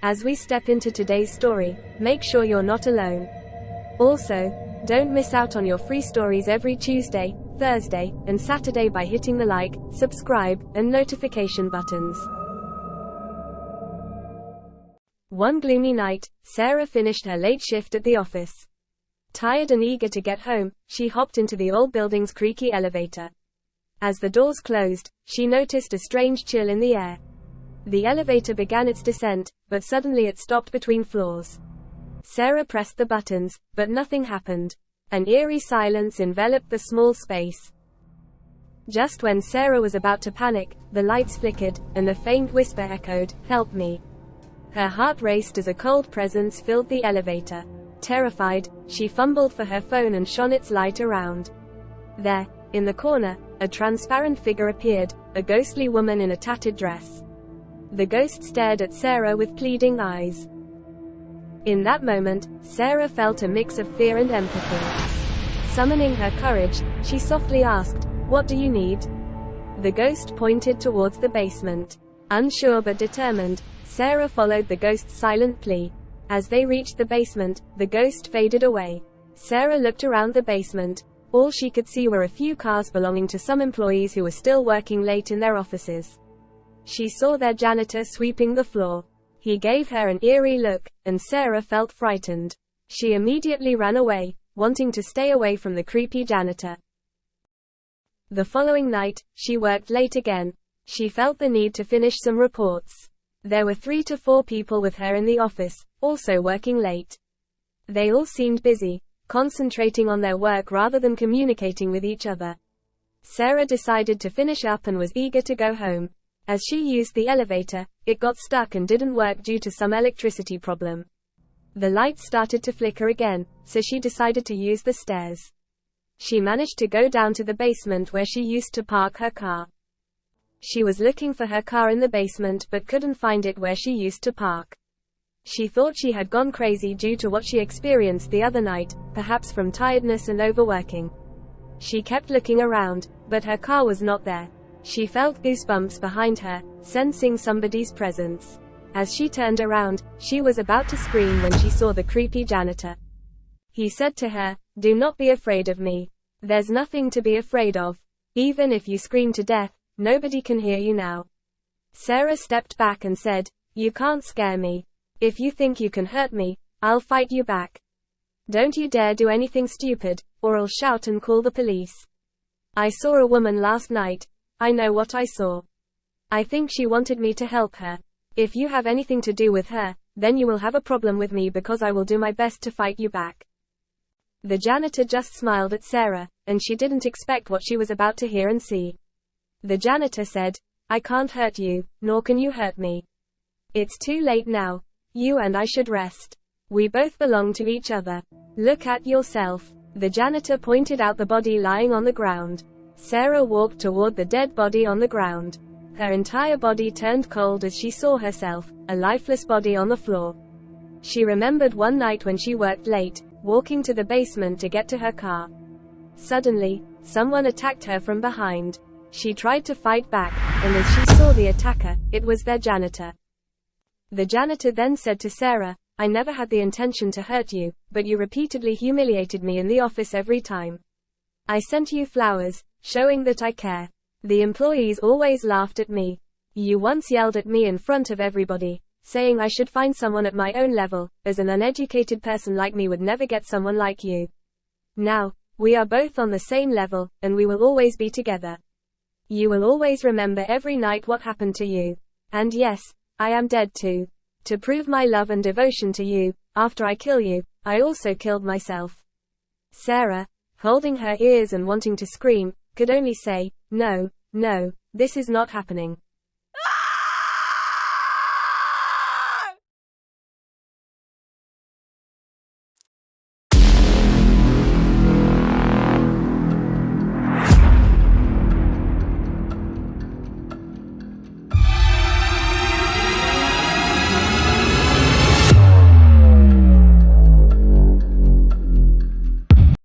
As we step into today's story, make sure you're not alone. Also, don't miss out on your free stories every Tuesday, Thursday, and Saturday by hitting the like, subscribe, and notification buttons. One gloomy night, Sarah finished her late shift at the office. Tired and eager to get home, she hopped into the old building's creaky elevator. As the doors closed, she noticed a strange chill in the air. The elevator began its descent, but suddenly it stopped between floors. Sarah pressed the buttons, but nothing happened. An eerie silence enveloped the small space. Just when Sarah was about to panic, the lights flickered, and a faint whisper echoed, "Help me." Her heart raced as a cold presence filled the elevator. Terrified, she fumbled for her phone and shone its light around. There, in the corner, a transparent figure appeared, a ghostly woman in a tattered dress. The ghost stared at Sarah with pleading eyes. In that moment, Sarah felt a mix of fear and empathy. Summoning her courage, she softly asked, "What do you need?" The ghost pointed towards the basement. Unsure but determined, Sarah followed the ghost's silent plea. As they reached the basement, the ghost faded away. Sarah looked around the basement. All she could see were a few cars belonging to some employees who were still working late in their offices. She saw their janitor sweeping the floor. He gave her an eerie look, and Sarah felt frightened. She immediately ran away, wanting to stay away from the creepy janitor. The following night, she worked late again. She felt the need to finish some reports. There were 3 to 4 people with her in the office, also working late. They all seemed busy, concentrating on their work rather than communicating with each other. Sarah decided to finish up and was eager to go home. As she used the elevator, it got stuck and didn't work due to some electricity problem. The lights started to flicker again, so she decided to use the stairs. She managed to go down to the basement where she used to park her car. She was looking for her car in the basement but couldn't find it where she used to park. She thought she had gone crazy due to what she experienced the other night, perhaps from tiredness and overworking. She kept looking around, but her car was not there. She felt goosebumps behind her, sensing somebody's presence. As she turned around, she was about to scream when she saw the creepy janitor. He said to her, "Do not be afraid of me. There's nothing to be afraid of. Even if you scream to death, nobody can hear you now." Sarah stepped back and said, "You can't scare me. If you think you can hurt me, I'll fight you back. Don't you dare do anything stupid, or I'll shout and call the police. I saw a woman last night. I know what I saw. I think she wanted me to help her. If you have anything to do with her, then you will have a problem with me because I will do my best to fight you back." The janitor just smiled at Sarah, and she didn't expect what she was about to hear and see. The janitor said, "I can't hurt you, nor can you hurt me. It's too late now. You and I should rest. We both belong to each other. Look at yourself." The janitor pointed out the body lying on the ground. Sarah walked toward the dead body on the ground. Her entire body turned cold as she saw herself, a lifeless body on the floor. She remembered one night when she worked late, walking to the basement to get to her car. Suddenly, someone attacked her from behind. She tried to fight back, and as she saw the attacker, it was their janitor. The janitor then said to Sarah, "I never had the intention to hurt you, but you repeatedly humiliated me in the office every time. I sent you flowers, showing that I care. The employees always laughed at me. You once yelled at me in front of everybody, saying I should find someone at my own level, as an uneducated person like me would never get someone like you. Now, we are both on the same level, and we will always be together. You will always remember every night what happened to you. And yes, I am dead too. To prove my love and devotion to you, after I kill you, I also killed myself." Sarah, holding her ears and wanting to scream, could only say, "No, no, this is not happening."